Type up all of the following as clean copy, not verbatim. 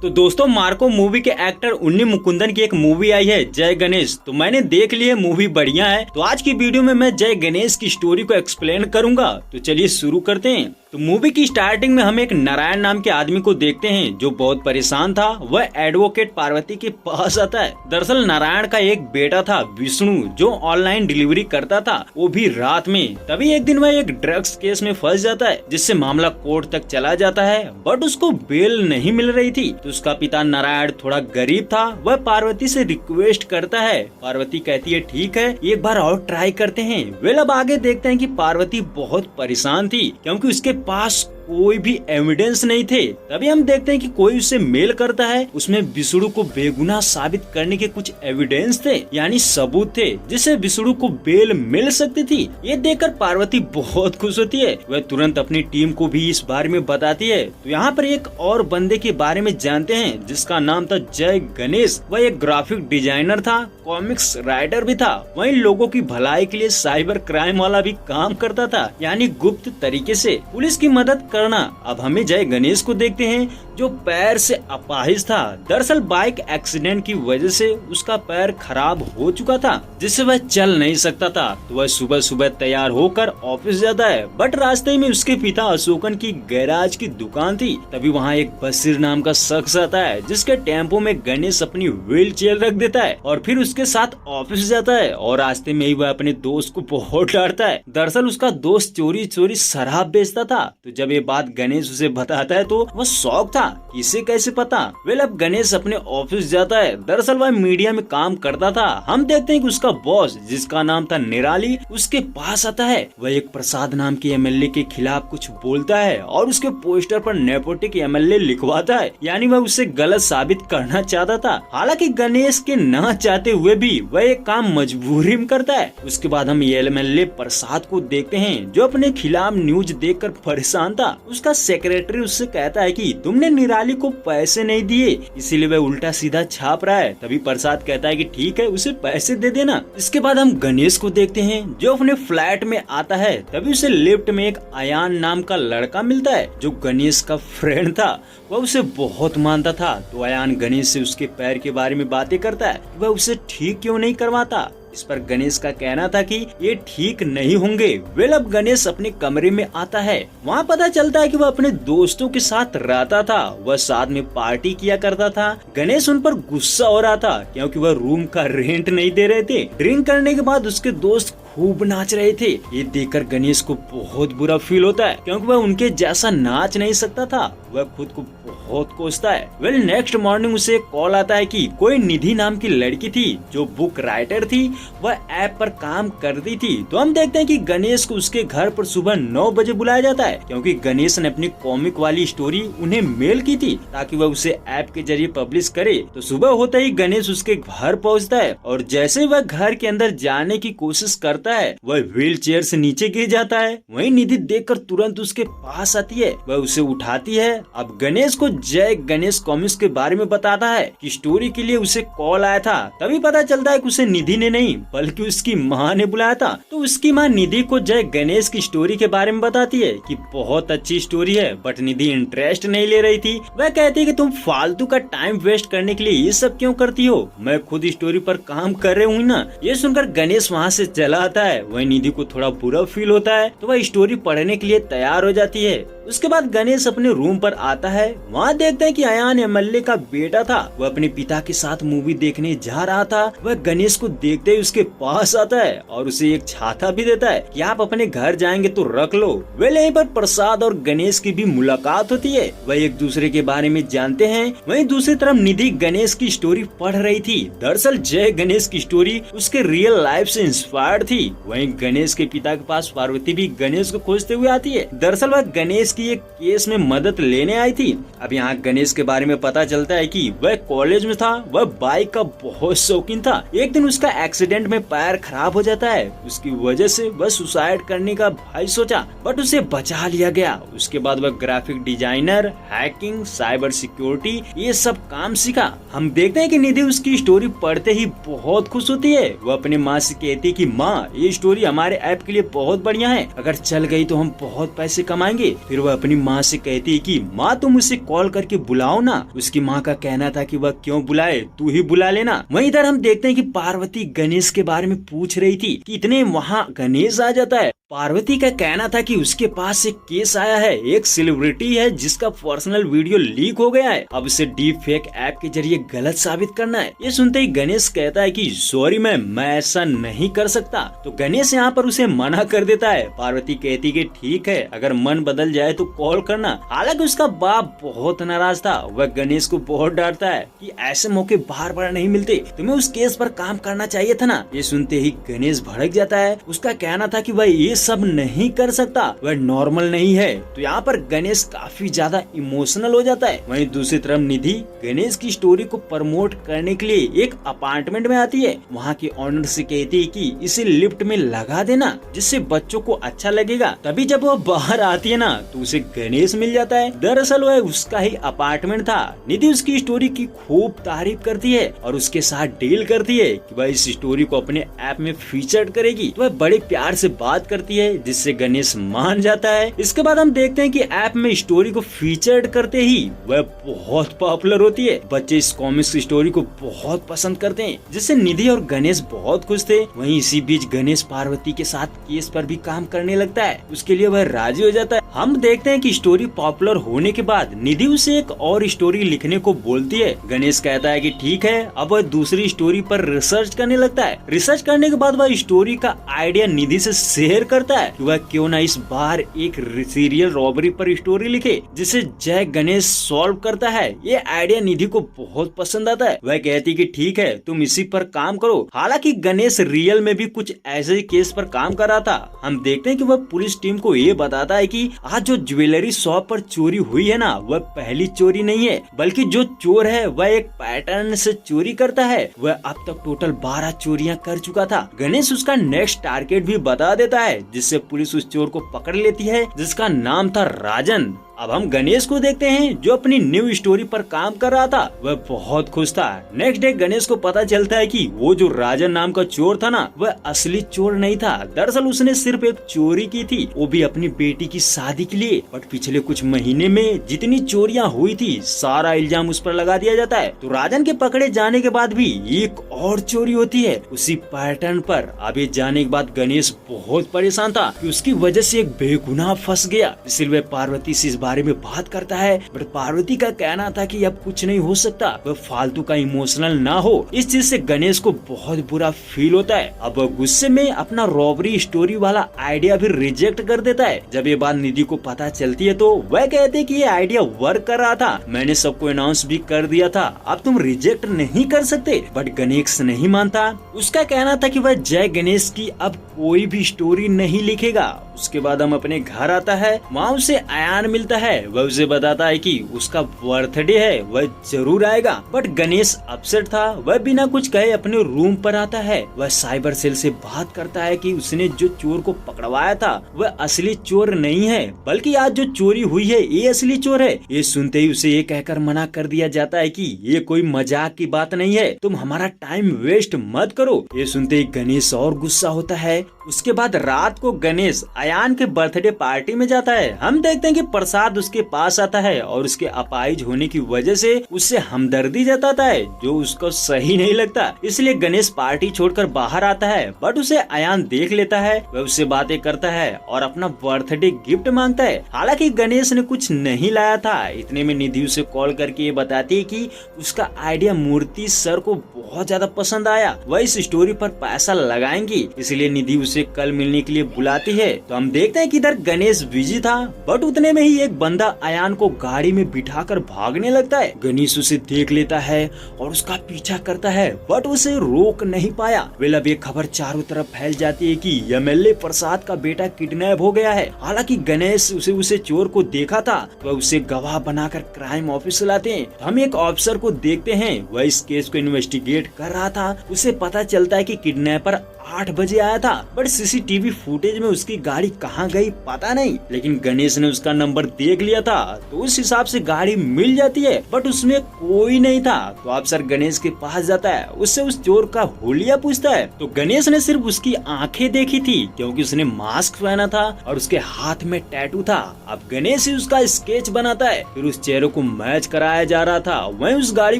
तो दोस्तों Marco movie के एक्टर उन्नी मुकुंदन की एक मूवी आई है जय गणेश। तो मैंने देख ली है, मूवी बढ़िया है। तो आज की वीडियो में मैं जय गणेश की स्टोरी को एक्सप्लेन करूंगा। तो चलिए शुरू करते हैं। तो मूवी की स्टार्टिंग में हम एक नारायण नाम के आदमी को देखते हैं जो बहुत परेशान था। वह एडवोकेट पार्वती के पास आता है। दरअसल नारायण का एक बेटा था विष्णु जो ऑनलाइन डिलीवरी करता था, वो भी रात में। तभी एक दिन वह एक ड्रग्स केस में फंस जाता है जिससे मामला कोर्ट तक चला जाता है, बट उसको बेल नहीं मिल रही थी। तो उसका पिता नारायण थोड़ा गरीब था। वह पार्वती से रिक्वेस्ट करता है। पार्वती कहती है ठीक है, एक बार और ट्राई करते हैं। वेल अब आगे देखते हैं कि पार्वती बहुत परेशान थी क्योंकि उसके पास कोई भी एविडेंस नहीं थे। तभी हम देखते हैं कि कोई उससे मेल करता है। उसमें विष्णु को बेगुनाह साबित करने के कुछ एविडेंस थे, यानी सबूत थे जिससे विष्णु को बेल मिल सकती थी। ये देखकर पार्वती बहुत खुश होती है। वह तुरंत अपनी टीम को भी इस बारे में बताती है। तो यहाँ पर एक और बंदे के बारे में जानते हैं जिसका नाम था जय गणेश। वह एक ग्राफिक डिजाइनर था, कॉमिक्स राइटर भी था, वहीं लोगों की भलाई के लिए साइबर क्राइम वाला भी काम करता था, यानी गुप्त तरीके से पुलिस की मदद करना। अब हमें जय गणेश को देखते हैं जो पैर से अपाहिज था। दरअसल बाइक एक्सीडेंट की वजह से उसका पैर खराब हो चुका था जिससे वह चल नहीं सकता था। तो वह सुबह सुबह तैयार होकर ऑफिस जाता है, बट रास्ते में उसके पिता अशोकन की गैराज की दुकान थी। तभी वहाँ एक बशीर नाम का शख्स आता है जिसके टेम्पो में गणेश अपनी व्हील चेयर रख देता है और फिर उसके साथ ऑफिस जाता है। और रास्ते में ही वह अपने दोस्त को बहुत डांटता है। दरअसल उसका दोस्त चोरी चोरी शराब बेचता था। तो जब ये बात गणेश उसे बताता है तो वह शौक था, इसे कैसे पता। वेल अब गणेश अपने ऑफिस जाता है। दरअसल वह मीडिया में काम करता था। हम देखते हैं कि उसका बॉस जिसका नाम था निराली उसके पास आता है। वह एक प्रसाद नाम के एमएलए के खिलाफ कुछ बोलता है और उसके पोस्टर पर नेपोटिक एमएलए लिखवाता है, यानी वह उसे गलत साबित करना चाहता था। हालांकि गणेश के न चाहते हुए भी वह एक काम मजबूरी में करता है। उसके बाद हम एमएलए प्रसाद को देखते हैं जो अपने खिलाफ न्यूज देखकर परेशान था। उसका सेक्रेटरी उससे कहता है कि तुमने निराली को पैसे नहीं दिए इसीलिए वह उल्टा सीधा छाप रहा है। तभी प्रसाद कहता है कि ठीक है, उसे पैसे दे देना। इसके बाद हम गणेश को देखते हैं जो अपने फ्लैट में आता है। तभी उसे लिफ्ट में एक अयान नाम का लड़का मिलता है जो गणेश का फ्रेंड था। वह उसे बहुत मानता था। तो अयान गणेश से उसके पैर के बारे में बातें करता है, वह उसे ठीक क्यों नहीं करवाता। इस पर गणेश का कहना था कि ये ठीक नहीं होंगे। वेल अब गणेश अपने कमरे में आता है। वहाँ पता चलता है कि वह अपने दोस्तों के साथ रहता था। वह साथ में पार्टी किया करता था। गणेश उन पर गुस्सा हो रहा था क्योंकि वह रूम का रेंट नहीं दे रहे थे। ड्रिंक करने के बाद उसके दोस्त खूब नाच रहे थे। ये देखकर गणेश को बहुत बुरा फील होता है क्योंकि वह उनके जैसा नाच नहीं सकता था। वह खुद को बहुत कोसता है। वेल नेक्स्ट मॉर्निंग उसे कॉल आता है कि कोई निधि नाम की लड़की थी जो बुक राइटर थी, वह ऐप पर काम करती थी। तो हम देखते हैं कि गणेश को उसके घर पर सुबह 9 बजे बुलाया जाता है क्योंकि गणेश ने अपनी कॉमिक वाली स्टोरी उन्हें मेल की थी ताकि वह उसे ऐप के जरिए पब्लिश करे। तो सुबह होते ही गणेश उसके घर पहुँचता है और जैसे वह घर के अंदर जाने की कोशिश करता है वह व्हील चेयर से नीचे गिर जाता है। वहीं निधि देखकर तुरंत उसके पास आती है, वह उसे उठाती है। अब गणेश को जय गणेश कॉमिक्स के बारे में बताता है कि स्टोरी के लिए उसे कॉल आया था। तभी पता चलता है कि उसे निधि ने नहीं बल्कि उसकी माँ ने बुलाया था। तो उसकी माँ निधि को जय गणेश की स्टोरी के बारे में बताती है कि बहुत अच्छी स्टोरी है, बट निधि इंटरेस्ट नहीं ले रही थी। वह कहती है कि तुम फालतू का टाइम वेस्ट करने के लिए ये सब क्यों करती हो, मैं खुद स्टोरी पर काम कर रही हूँ ना। ये सुनकर गणेश वहाँ से चला आता है। वही निधि को थोड़ा बुरा फील होता है तो वह स्टोरी पढ़ने के लिए तैयार हो जाती है। उसके बाद गणेश अपने रूम पर आता है। वहाँ देखते हैं कि अयान एमएलए का बेटा था। वह अपने पिता के साथ मूवी देखने जा रहा था। वह गणेश को देखते ही उसके पास आता है और उसे एक छाता भी देता है कि आप अपने घर जाएंगे तो रख लो। वे यहीं पर प्रसाद और गणेश की भी मुलाकात होती है। वह एक दूसरे के बारे में जानते हैं। वहीं दूसरी तरफ निधि गणेश की स्टोरी पढ़ रही थी। दरअसल जय गणेश की स्टोरी उसके रियल लाइफ से इंस्पायर्ड थी। वहीं गणेश के पिता के पास पार्वती भी गणेश को खोजते हुए आती है। दरअसल वह गणेश की एक केस में मदद लेने आई थी। अब यहाँ गणेश के बारे में पता चलता है कि वह कॉलेज में था। वह बाइक का बहुत शौकीन था। एक दिन उसका एक्सीडेंट में पैर खराब हो जाता है। उसकी वजह से वह सुसाइड करने का भाई सोचा, बट उसे बचा लिया गया। उसके बाद वह graphic designer, hacking, cyber security ये सब काम सीखा। हम देखते हैं कि निधि उसकी स्टोरी पढ़ते ही बहुत खुश होती है। वह अपने माँ से कहती है कि माँ ये स्टोरी हमारे ऐप के लिए बहुत बढ़िया है, अगर चल गई तो हम बहुत पैसे कमाएंगे। फिर फिर वह अपनी माँ से कहती है कि माँ तुम उसे कॉल करके बुलाओ ना। उसकी माँ का कहना था कि वह क्यों बुलाए, तू ही बुला लेना। वहीं इधर हम देखते हैं कि पार्वती गणेश के बारे में पूछ रही थी कि इतने वहाँ गणेश आ जाता है। पार्वती का कहना था कि उसके पास एक केस आया है, एक सेलिब्रिटी है जिसका पर्सनल वीडियो लीक हो गया है, अब उसे डीप फेक ऐप के जरिए गलत साबित करना है। ये सुनते ही गणेश कहता है कि सॉरी मैम, मैं ऐसा नहीं कर सकता। तो गणेश यहाँ पर उसे मना कर देता है। पार्वती कहती कि ठीक है, अगर मन बदल जाए तो कॉल करना। हालांकि उसका बाप बहुत नाराज था, वह गणेश को बहुत डांटता है कि ऐसे मौके बार बार नहीं मिलते, तुम्हें उस केस पर काम करना चाहिए था ना। ये सुनते ही गणेश भड़क जाता है। उसका कहना था कि वह ये सब नहीं कर सकता, वह नॉर्मल नहीं है। तो यहाँ पर गणेश काफी ज्यादा इमोशनल हो जाता है। वहीं दूसरी तरफ निधि गणेश की स्टोरी को प्रमोट करने के लिए एक अपार्टमेंट में आती है। वहाँ के ऑनर से कहती है कि इसे लिफ्ट में लगा देना, जिससे बच्चों को अच्छा लगेगा। तभी जब वह बाहर आती है ना, तो उसे गणेश मिल जाता है। दरअसल वह उसका ही अपार्टमेंट था। निधि उसकी स्टोरी की खूब तारीफ करती है और उसके साथ डील करती है कि वह इस स्टोरी को अपने ऐप में फीचर करेगी। तो वह बड़े प्यार से बात करती है, जिससे गणेश मान जाता है। इसके बाद हम देखते हैं कि ऐप में स्टोरी को फीचर्ड करते ही वह बहुत पॉपुलर होती है। बच्चे इस कॉमिक्स स्टोरी को बहुत पसंद करते हैं, जिससे निधि और गणेश बहुत खुश थे। वहीं इसी बीच गणेश पार्वती के साथ केस पर भी काम करने लगता है। उसके लिए वह राजी हो जाता है। हम देखते हैं कि स्टोरी पॉपुलर होने के बाद निधि उसे एक और स्टोरी लिखने को बोलती है। गणेश कहता है कि ठीक है। अब वह दूसरी स्टोरी पर रिसर्च करने लगता है। रिसर्च करने के बाद वह स्टोरी का आइडिया निधि से शेयर करता है कि वह क्यों ना इस बार एक सीरियल रॉबरी पर स्टोरी लिखे, जिसे जय गणेश सॉल्व करता है। ये आइडिया निधि को बहुत पसंद आता है। वह कहती कि ठीक है, तुम इसी पर काम करो। हालांकि गणेश रियल में भी कुछ ऐसे ही केस पर काम कर रहा था। हम देखते हैं कि वह पुलिस टीम को ये बताता है कि आज जो ज्वेलरी शॉप पर चोरी हुई है ना, वह पहली चोरी नहीं है, बल्कि जो चोर है वह एक पैटर्न से चोरी करता है। वह अब तक टोटल 12 चोरियां कर चुका था। गणेश उसका नेक्स्ट टारगेट भी बता देता है, जिससे पुलिस उस चोर को पकड़ लेती है, जिसका नाम था राजन। अब हम गणेश को देखते हैं, जो अपनी न्यू स्टोरी पर काम कर रहा था। वह बहुत खुश था। नेक्स्ट डे गणेश को पता चलता है कि वो जो राजन नाम का चोर था ना, वह असली चोर नहीं था। दरअसल उसने सिर्फ एक चोरी की थी, वो भी अपनी बेटी की शादी के लिए। बट पिछले कुछ महीने में जितनी चोरियां हुई थी, सारा इल्जाम उस पर लगा दिया जाता है। तो राजन के पकड़े जाने के बाद भी एक और चोरी होती है उसी पैटर्न पर। अब ये जाने के बाद गणेश बहुत परेशान था कि उसकी वजह से एक बेगुनाह फंस गया। इसलिए पार्वती से बारे में बात करता है। बट पार्वती का कहना था कि अब कुछ नहीं हो सकता, वह फालतू का इमोशनल ना हो। इस चीज से गणेश को बहुत बुरा फील होता है। अब वह गुस्से में अपना रॉबरी स्टोरी वाला आइडिया भी रिजेक्ट कर देता है। जब ये बात निधि को पता चलती है तो वह कहते हैं कि ये आइडिया वर्क कर रहा था, मैंने सबको अनाउंस भी कर दिया था, अब तुम रिजेक्ट नहीं कर सकते। बट गणेश नहीं मानता। उसका कहना था कि वह जय गणेश की अब कोई भी स्टोरी नहीं लिखेगा। उसके बाद हम अपने घर आता है, वहाँ उसे अयान मिलता है। वह उसे बताता है कि उसका बर्थडे है, वह जरूर आएगा। बट गणेश अपसेट था। वह बिना कुछ कहे अपने रूम पर आता है। वह साइबर सेल से बात करता है कि उसने जो चोर को पकड़वाया था वह असली चोर नहीं है, बल्कि आज जो चोरी हुई है ये असली चोर है। ये सुनते ही उसे ये कहकर मना कर दिया जाता है कि ये कोई मजाक की बात नहीं है, तुम हमारा टाइम वेस्ट मत करो। ये सुनते ही गणेश और गुस्सा होता है। उसके बाद रात को गणेश अयान के बर्थडे पार्टी में जाता है। हम देखते हैं कि प्रसाद उसके पास आता है और उसके अपाहिज होने की वजह से उससे हमदर्दी जताता है, जो उसको सही नहीं लगता। इसलिए गणेश पार्टी छोड़कर बाहर आता है। बट उसे अयान देख लेता है। वह उससे बातें करता है और अपना बर्थडे गिफ्ट मांगता है। हालांकि गणेश ने कुछ नहीं लाया था। इतने में निधि उसे कॉल करके ये बताती है कि उसका आइडिया मूर्ति सर को बहुत ज्यादा पसंद आया, वह इस स्टोरी पर पैसा लगाएंगी। इसलिए निधि उसे कल मिलने के लिए बुलाती है। तो हम देखते हैं कि इधर गणेश बिजी था। बट उतने में ही एक बंदा अयान को गाड़ी में बिठाकर भागने लगता है। गणेश उसे देख लेता है और उसका पीछा करता है, बट उसे रोक नहीं पाया। वेल अब ये खबर चारों तरफ फैल जाती है कि एमएलए प्रसाद का बेटा किडनैप हो गया है। हालांकि गणेश उसे चोर को देखा था, वह उसे गवाह बनाकर क्राइम ऑफिस लाते हैं। हम एक ऑफिसर को देखते हैं, वह इस केस को इन्वेस्टिगेट कर रहा था। उसे पता चलता है कि किडनैपर 8 बजे आया था, बट सीसीटीवी फुटेज में उसकी गाड़ी कहाँ गई पता नहीं, लेकिन गणेश ने उसका नंबर देख लिया था तो उस हिसाब से गाड़ी मिल जाती है, बट उसमें कोई नहीं था। तो अफसर गणेश के पास जाता है, उससे उस चोर का हुलिया पूछता है तो गणेश ने सिर्फ उसकी आंखें देखी थी क्योंकि उसने मास्क पहना था और उसके हाथ में टैटू था। अब गणेश ही उसका स्केच बनाता है, फिर उस चेहरे को मैच कराया जा रहा था। वहीं उस गाड़ी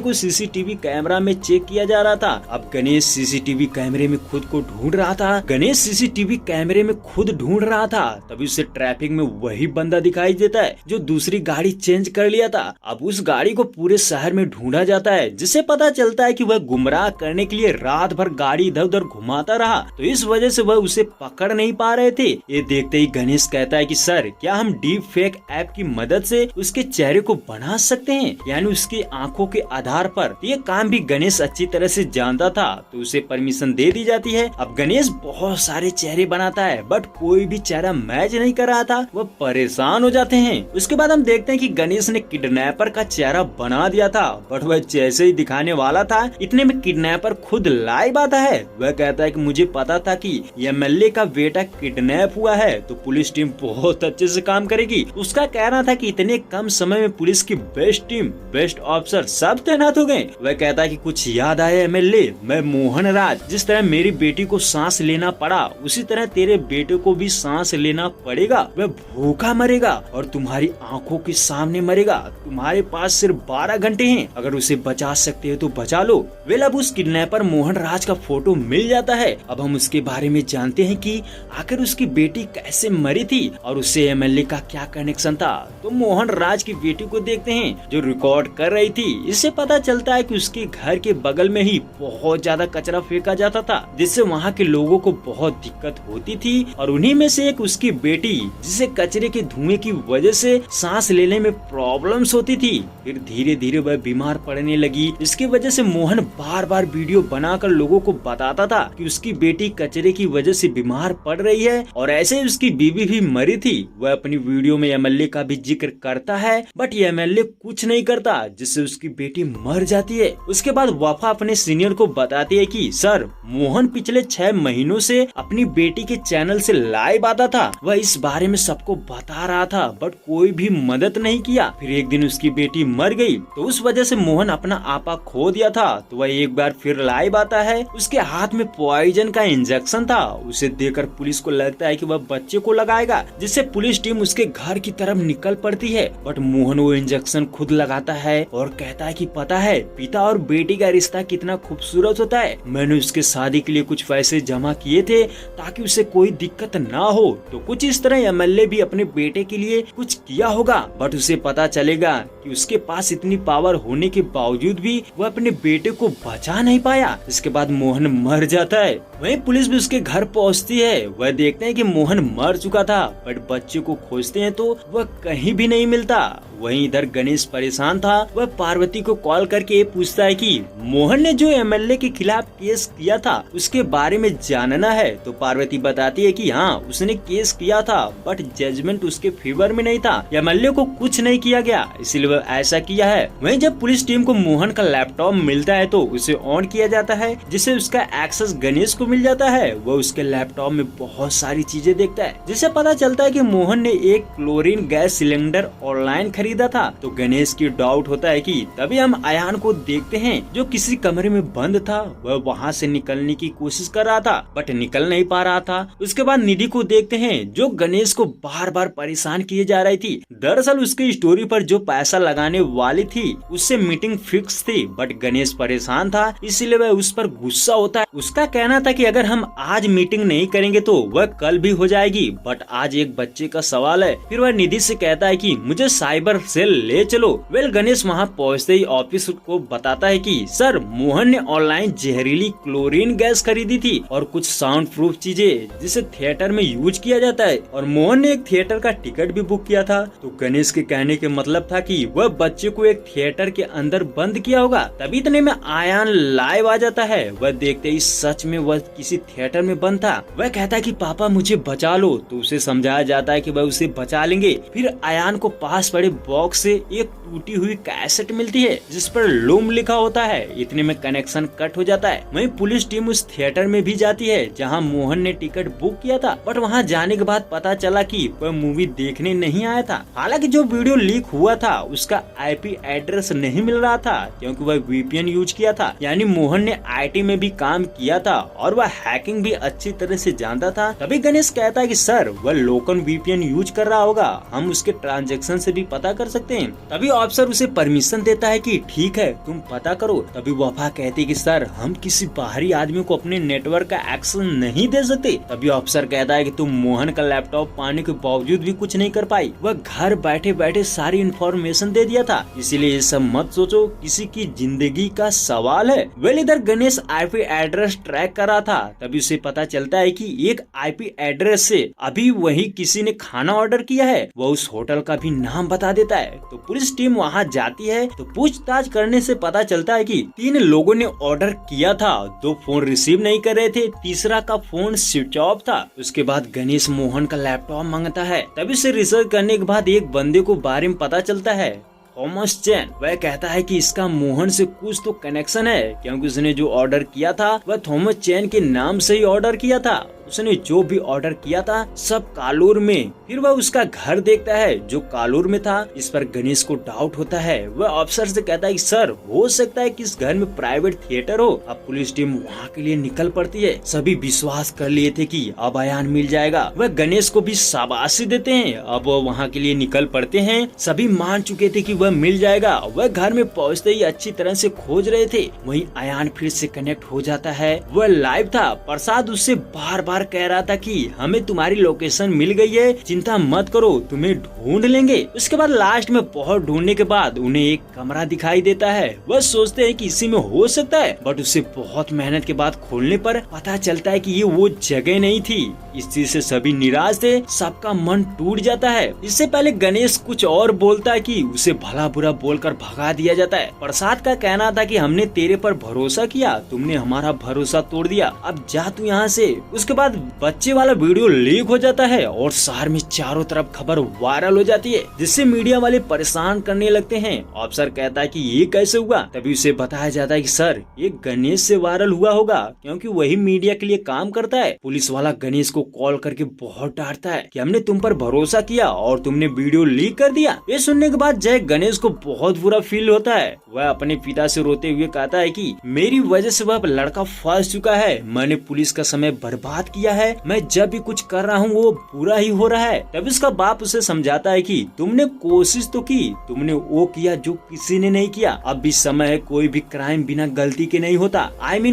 को सीसीटीवी कैमरा में चेक किया जा रहा था। अब गणेश सीसीटीवी कैमरे में खुद को ढूंढ रहा था। गणेश सीसीटीवी कैमरे में खुद ढूंढ रहा था, तभी उसे ट्रैफिक में वही बंदा दिखाई देता है जो दूसरी गाड़ी चेंज कर लिया था। अब उस गाड़ी को पूरे शहर में ढूंढा जाता है, जिससे पता चलता है कि वह गुमराह करने के लिए रात भर गाड़ी इधर उधर घुमाता रहा, तो इस वजह से वह उसे पकड़ नहीं पा रहे थे। ये देखते ही गणेश कहता है कि सर, क्या हम डीप फेक ऐप की मदद से उसके चेहरे को बना सकते हैं, यानी उसकी आंखों के आधार पर। ये काम भी गणेश अच्छी तरह से जानता था, तो उसे परमिशन दे दी जाती है। अब गणेश बहुत सारे चेहरे बनाता है, बट कोई भी चेहरा मैच नहीं कर रहा था। वह परेशान हो जाते हैं। उसके बाद हम देखते हैं कि गणेश ने किडनैपर का चेहरा बना दिया था, बट वह जैसे ही दिखाने वाला था इतने में किडनैपर खुद लाइव आता है। वह कहता है कि मुझे पता था कि एमएलए का बेटा किडनैप हुआ है, तो पुलिस टीम बहुत अच्छे से काम करेगी। उसका कहना था कि इतने कम समय में पुलिस की बेस्ट टीम, बेस्ट ऑफिसर सब तैनात हो गए। वह कहता है कि कुछ याद आया एमएलए, मैं मोहन राज, जिस तरह मेरी बेटी को सांस लेना पड़ा उसी तरह तेरे बेटे को भी सांस लेना पड़ेगा। वह भूखा मरेगा और तुम्हारी आंखों के सामने मरेगा। तुम्हारे पास सिर्फ 12 घंटे हैं, अगर उसे बचा सकते हो तो बचा लो। वेल, अब उस किडनैपर मोहन राज का फोटो मिल जाता है। अब हम उसके बारे में जानते हैं कि आखिर उसकी बेटी कैसे मरी थी और उससे एमएलए का क्या कनेक्शन था। तो मोहन राज की बेटी को देखते हैं जो रिकॉर्ड कर रही थी। इससे पता चलता है कि उसके घर के बगल में ही बहुत ज्यादा कचरा फेंका जाता था, जिससे वहाँ के लोगों को बहुत दिक्कत होती थी, और उन्हीं में से एक उसकी बेटी, जिसे कचरे के धुएं की वजह से सांस लेने में प्रॉब्लम्स होती थी। फिर धीरे धीरे वह बीमार पड़ने लगी। इसकी वजह से मोहन बार बार वीडियो बनाकर लोगों को बताता था कि उसकी बेटी कचरे की वजह से बीमार पड़ रही है, और ऐसे ही उसकी बीवी भी मरी थी। वह अपनी वीडियो में एमएलए का भी जिक्र करता है, बट एमएलए कुछ नहीं करता, जिससे उसकी बेटी मर जाती है। उसके बाद वफा अपने सीनियर को बताती है कि सर, मोहन पिछले 6 महीनों से अपनी बेटी के चैनल से लाइव आता था। वह इस बारे में सबको बता रहा था, बट कोई भी मदद नहीं किया। फिर एक दिन उसकी बेटी मर गई, तो उस वजह से मोहन अपना आपा खो दिया था। तो वह एक बार फिर लाइव आता है। उसके हाथ में पॉइजन का इंजेक्शन था। उसे देखकर पुलिस को लगता है कि वह बच्चे को लगाएगा, जिससे पुलिस टीम उसके घर की तरफ निकल पड़ती है। बट मोहन वो इंजेक्शन खुद लगाता है और कहता है कि पता है पिता और बेटी का रिश्ता कितना खूबसूरत होता है। मैंने उसके शादी के लिए कुछ पैसे जमा किए थे ताकि उसे कोई दिक्कत ना हो। तो कुछ इस तरह एमएलए भी अपने बेटे के लिए कुछ किया होगा, बट उसे पता चलेगा कि उसके पास इतनी पावर होने के बावजूद भी वह अपने बेटे को बचा नहीं पाया। इसके बाद मोहन मर जाता है। वहीं पुलिस भी उसके घर पहुंचती है। वह देखते हैं कि मोहन मर चुका था, बट बच्चे को खोजते हैं तो वह कहीं भी नहीं मिलता। वहीं इधर गणेश परेशान था। वह पार्वती को कॉल करके ये पूछता है कि मोहन ने जो एमएलए के खिलाफ केस किया था उसके बारे में जानना है। तो पार्वती बताती है कि हाँ, उसने केस किया था, बट जजमेंट उसके फेवर में नहीं था। एमएलए को कुछ नहीं किया गया, इसलिए वह ऐसा किया है। वहीं जब पुलिस टीम को मोहन का लैपटॉप मिलता है तो उसे ऑन किया जाता है, जिससे उसका एक्सेस गणेश को मिल जाता है। वह उसके लैपटॉप में बहुत सारी चीजें देखता है, जिससे पता चलता है कि मोहन ने एक क्लोरीन गैस सिलेंडर ऑनलाइन खरीदा था। तो गणेश की डाउट होता है कि तभी हम अयान को देखते हैं जो किसी कमरे में बंद था। वह वहाँ से निकलने की कोशिश कर रहा था, बट निकल नहीं पा रहा था। उसके बाद निधि को देखते हैं जो गणेश को बार बार परेशान किए जा रही थी। दरअसल उसकी स्टोरी पर जो पैसा लगाने वाली थी उससे मीटिंग फिक्स थी, बट गणेश परेशान था, इसलिए वह उस पर गुस्सा होता है। उसका कहना था कि अगर हम आज मीटिंग नहीं करेंगे तो वह कल भी हो जाएगी, बट आज एक बच्चे का सवाल है। फिर वह निधि से कहता है कि मुझे साइबर सेल ले चलो। वेल, गणेश वहाँ पहुँचते ही ऑफिस को बताता है कि सर, मोहन ने ऑनलाइन जहरीली क्लोरीन गैस खरीदी थी और कुछ साउंड प्रूफ चीजें जिसे थिएटर में यूज किया जाता है, और मोहन ने एक थिएटर का टिकट भी बुक किया था। तो गणेश के कहने के मतलब था कि वह बच्चे को एक थिएटर के अंदर बंद किया होगा। तभी इतने में आयान लाइव आ जाता है। वह देखते ही सच में वह किसी थिएटर में बंद था। वह कहता है कि पापा मुझे बचा लो, तो उसे समझाया जाता है कि वह उसे बचा लेंगे। फिर आयान को पास पड़े बॉक्स से एक टूटी हुई कैसेट मिलती है जिस पर लूम लिखा होता है। इतने में कनेक्शन कट हो जाता है। वहीं पुलिस टीम उस थिएटर में भी जाती है जहां मोहन ने टिकट बुक किया था, बट वहां जाने के बाद पता चला कि वह मूवी देखने नहीं आया था। हालांकि जो वीडियो लीक हुआ था उसका आईपी एड्रेस नहीं मिल रहा था क्योंकि वह वीपीएन यूज किया था। यानी मोहन ने आईटी में भी काम किया था और वह हैकिंग भी अच्छी तरह से जानता था। तभी गणेश कहता है कि सर वह लोकल वीपीएन यूज कर रहा होगा, हम उसके ट्रांजैक्शन से भी पता कर सकते हैं। तभी ऑफिसर उसे परमिशन देता है कि ठीक है तुम पता करो। तभी वफा कहती है कि सर हम किसी बाहरी आदमी को अपने नेटवर्क का एक्सेस नहीं दे सकते। तभी ऑफिसर कहता है कि तुम मोहन का लैपटॉप पाने के बावजूद भी कुछ नहीं कर पाई, वह घर बैठे बैठे सारी इंफॉर्मेशन दे दिया था, इसीलिए ये सब मत सोचो, किसी की जिंदगी का सवाल है। वेल इधर गणेश आईपी एड्रेस ट्रैक कर रहा था। तभी उसे पता चलता है कि एक आईपी एड्रेस से अभी वही किसी ने खाना ऑर्डर किया है। वह उस होटल का भी नाम बता देता है। तो पुलिस टीम वहां जाती है तो पूछताछ करने से पता चलता है कि 3 लोगों ने ऑर्डर किया था, 2 फोन रिसीव नहीं कर रहे थे, तीसरा का फोन स्विच ऑफ था। उसके बाद गणेश मोहन का लैपटॉप मांगता है। तभी से रिसर्च करने के बाद एक बंदे को बारे में पता चलता है, थॉमस चैन। वह कहता है कि इसका मोहन से कुछ तो कनेक्शन है क्योंकि उसने जो ऑर्डर किया था वह थॉमस चैन के नाम से ही ऑर्डर किया था। उसने जो भी ऑर्डर किया था सब कालूर में। फिर वह उसका घर देखता है जो कालूर में था। इस पर गणेश को डाउट होता है। वह अफसर से कहता है कि सर हो सकता है कि इस घर में प्राइवेट थिएटर हो। अब पुलिस टीम वहाँ के लिए निकल पड़ती है। सभी विश्वास कर लिए थे कि अब अयान मिल जाएगा। वह गणेश को भी शाबाशी देते हैं। अब वह वहाँ के लिए निकल पड़ते हैं। सभी मान चुके थे कि वह मिल जाएगा। वह घर में पहुँचते ही अच्छी तरह से खोज रहे थे। वहीं अयान फिर से कनेक्ट हो जाता है। वह लाइव था। प्रसाद उससे बार बार कह रहा था कि हमें तुम्हारी लोकेशन मिल गई है, चिंता मत करो, तुम्हें ढूंढ लेंगे। उसके बाद लास्ट में बहुत ढूंढने के बाद उन्हें एक कमरा दिखाई देता है। वह सोचते हैं कि इसी में हो सकता है, बट उसे बहुत मेहनत के बाद खोलने पर पता चलता है कि ये वो जगह नहीं थी। इस चीज से सभी निराश थे। सबका मन टूट जाता है। इससे पहले गणेश कुछ और बोलता है कि उसे भला बुरा बोलकर भगा दिया जाता है। प्रसाद का कहना था कि हमने तेरे पर भरोसा किया, तुमने हमारा भरोसा तोड़ दिया, अब जा तू यहाँ से। उसके बाद बच्चे वाला वीडियो लीक हो जाता है और शहर में चारों तरफ खबर वायरल हो जाती है, जिससे मीडिया वाले परेशान करने लगते हैं। अफसर कहता है कि ये कैसे हुआ। तभी उसे बताया जाता है कि सर ये गणेश से वायरल हुआ होगा क्योंकि वही मीडिया के लिए काम करता है। पुलिस वाला गणेश को कॉल करके बहुत डांटता है कि हमने तुम पर भरोसा किया और तुमने वीडियो लीक कर दिया। ये सुनने के बाद जय गणेश को बहुत बुरा फील होता है। वह अपने पिता से रोते हुए कहता है कि मेरी वजह से वह लड़का फंस चुका है, मैंने पुलिस का समय बर्बाद किया है, मैं जब भी कुछ कर रहा हूँ वो बुरा ही हो रहा है। तब उसका बाप उसे समझाता है कि तुमने कोशिश तो की, तुमने वो किया जो किसी ने नहीं किया। अब भी समय है, कोई भी क्राइम बिना गलती के नहीं होता।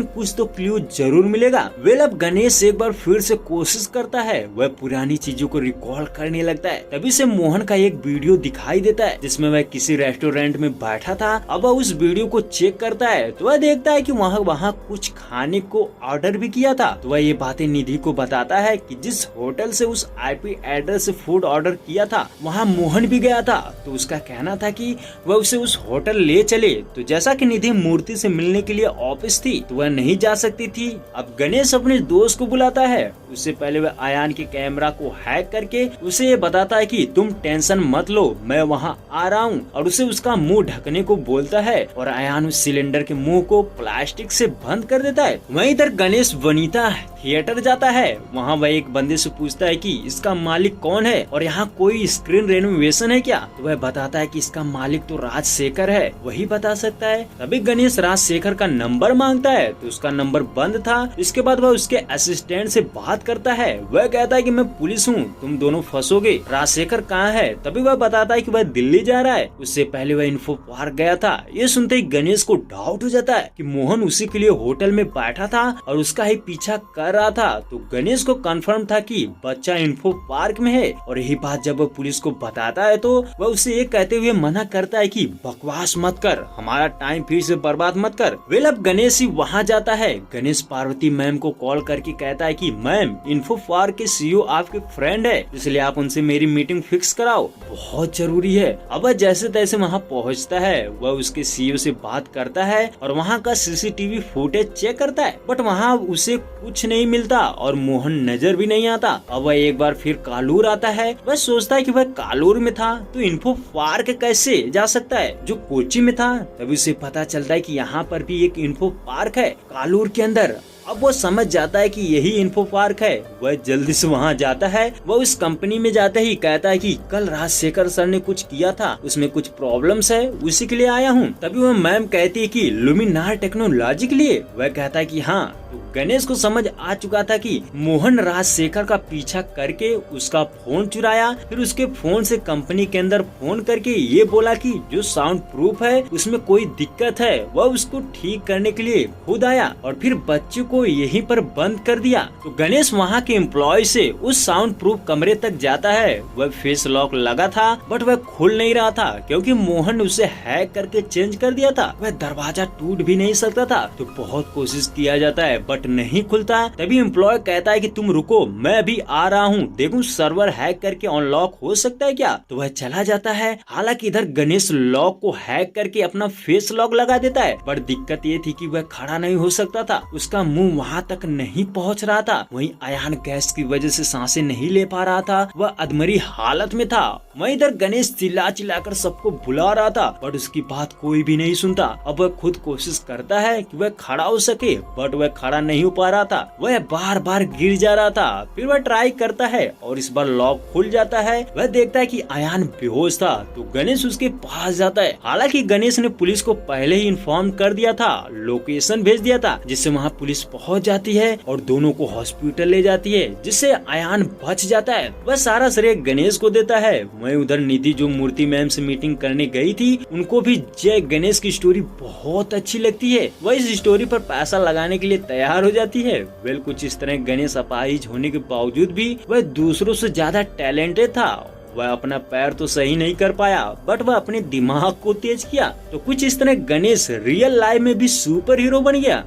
कुछ तो क्लू जरूर मिलेगा। वेल अब गणेश एक बार फिर से कोशिश करता है। वह पुरानी चीजों को रिकॉल करने लगता है। तभी से मोहन का एक वीडियो दिखाई देता है जिसमें वह किसी रेस्टोरेंट में बैठा था। अब वह उस वीडियो को चेक करता है तो वह देखता है कि वहाँ कुछ खाने को ऑर्डर भी किया था। तो वह ये बातें निधि को बताता है कि जिस होटल से उस आईपी एड्रेस से फूड ऑर्डर किया था वहाँ मोहन भी गया था। तो उसका कहना था कि वह उसे उस होटल ले चले। तो जैसा कि निधि मूर्ति से मिलने के लिए ऑफिस थी तो वह नहीं जा सकती थी। अब गणेश अपने दोस्त को बुलाता है। उससे पहले वह अयान के कैमरा को हैक करके उसे ये बताता है कि तुम टेंशन मत लो, मैं वहाँ आ रहा हूँ, और उसे उसका मुंह ढकने को बोलता है और अयान उस सिलेंडर के मुंह को प्लास्टिक से बंद कर देता है। वहीं इधर गणेश वनीता थिएटर जाता है। वहाँ वह एक बंदे से पूछता है कि इसका मालिक कौन है और यहाँ कोई स्क्रीन रेनोवेशन है क्या। तो वह बताता है कि इसका मालिक तो राजशेखर है, वही बता सकता है। तभी गणेश राजशेखर का नंबर मांगता है तो उसका नंबर बंद था। इसके बाद वह उसके असिस्टेंट से बात करता है। वह कहता है कि मैं पुलिस हूँ, तुम दोनों फंसोगे, राजशेखर कहाँ है। तभी वह बताता है कि वह दिल्ली जा रहा है, उससे पहले वह इन्फो पार्क गया था। ये सुनते ही गणेश को डाउट हो जाता है कि मोहन उसी के लिए होटल में बैठा था और उसका ही पीछा कर रहा था। तो गणेश को कंफर्म था कि बच्चा इन्फो पार्क में है। और यही बात जब वह पुलिस को बताता है तो वह उसे ये कहते हुए मना करता है कि बकवास मत कर, हमारा टाइम फिर से बर्बाद मत कर। वेल अब गणेश ही वहाँ जाता है। गणेश पार्वती मैम को कॉल करके कहता है कि मैम, इन्फो पार्क के सीईओ आपके फ्रेंड है, इसलिए आप उनसे मेरी मीटिंग फिक्स कराओ, बहुत जरूरी है। अब वह जैसे तैसे वहाँ पहुँचता है, वह उसके सीईओ से बात करता है और वहाँ का सीसीटीवी फुटेज चेक करता है, बट वहाँ उसे कुछ नहीं मिलता और मोहन नजर भी नहीं आता। अब वह एक बार फिर कालूर आता है, वह सोचता है कि वह कालूर में था तो इन्फो पार्क कैसे जा सकता है जो कोची में था। तभी उसे पता चलता है कि यहाँ पर भी एक इन्फो पार्क है कालूर के अंदर। अब वो समझ जाता है कि यही इन्फो पार्क है, वह जल्दी से वहाँ जाता है। वह उस कंपनी में जाते ही कहता है कि कल राजशेखर सर ने कुछ किया था, उसमें कुछ प्रॉब्लम्स है, उसी के लिए आया हूँ। तभी वह मैम कहती है कि लुमिनार टेक्नोलॉजी के लिए। वह कहता है कि हाँ। तो गणेश को समझ आ चुका था कि मोहन राजशेखर का पीछा करके उसका फोन चुराया, फिर उसके फोन से कंपनी के अंदर फोन करके ये बोला कि जो साउंड प्रूफ है उसमें कोई दिक्कत है, वह उसको ठीक करने के लिए खुद आया और फिर बच्चे को यहीं पर बंद कर दिया। तो गणेश वहाँ के एम्प्लॉय से उस साउंड प्रूफ कमरे तक जाता है। वह फेस लॉक लगा था बट वह खुल नहीं रहा था क्योंकि मोहन उसे हैक करके चेंज कर दिया था। वह दरवाजा टूट भी नहीं सकता था। तो बहुत कोशिश किया जाता है बट नहीं खुलता। तभी एम्प्लॉय कहता है कि तुम रुको, मैं अभी आ रहा हूँ, देखूं सर्वर हैक करके अनलॉक हो सकता है क्या। तो वह चला जाता है। हालांकि इधर गणेश लॉक को हैक करके अपना फेस लॉक लगा देता है, पर दिक्कत ये थी कि वह खड़ा नहीं हो सकता था, उसका मुंह वहाँ तक नहीं पहुँच रहा था। वहीं अयान गैस की वजह से सांसें नहीं ले पा रहा था, वह अधमरी हालत में था। वहीं इधर गणेश चिल्ला चिल्लाकर सबको बुला रहा था बट उसकी बात कोई भी नहीं सुनता। अब वह खुद कोशिश करता है कि वह खड़ा हो सके बट वह खड़ा नहीं हो पा रहा था, वह बार बार गिर जा रहा था। फिर वह ट्राई करता है और इस बार लॉक खुल जाता है। वह देखता है कि अयान बेहोश था तो गणेश उसके पास जाता है। हालांकि गणेश ने पुलिस को पहले ही इन्फॉर्म कर दिया था, लोकेशन भेज दिया था, जिससे वहाँ पुलिस पहुँच जाती है और दोनों को हॉस्पिटल ले जाती है, जिससे अयान बच जाता है। वह सारा श्रेय गणेश को देता है। वहीं उधर निधि जो मूर्ति मैम से मीटिंग करने गई थी, उनको भी जय गणेश की स्टोरी बहुत अच्छी लगती है। वह इस स्टोरी पर पैसा लगाने के लिए तैयार हो जाती है। वेल कुछ इस तरह गणेश अपाहिज होने के बावजूद भी वह दूसरों से ज्यादा टैलेंटेड था। वह अपना पैर तो सही नहीं कर पाया बट वह अपने दिमाग को तेज किया। तो कुछ इस तरह गणेश रियल लाइफ में भी सुपर हीरो बन गया।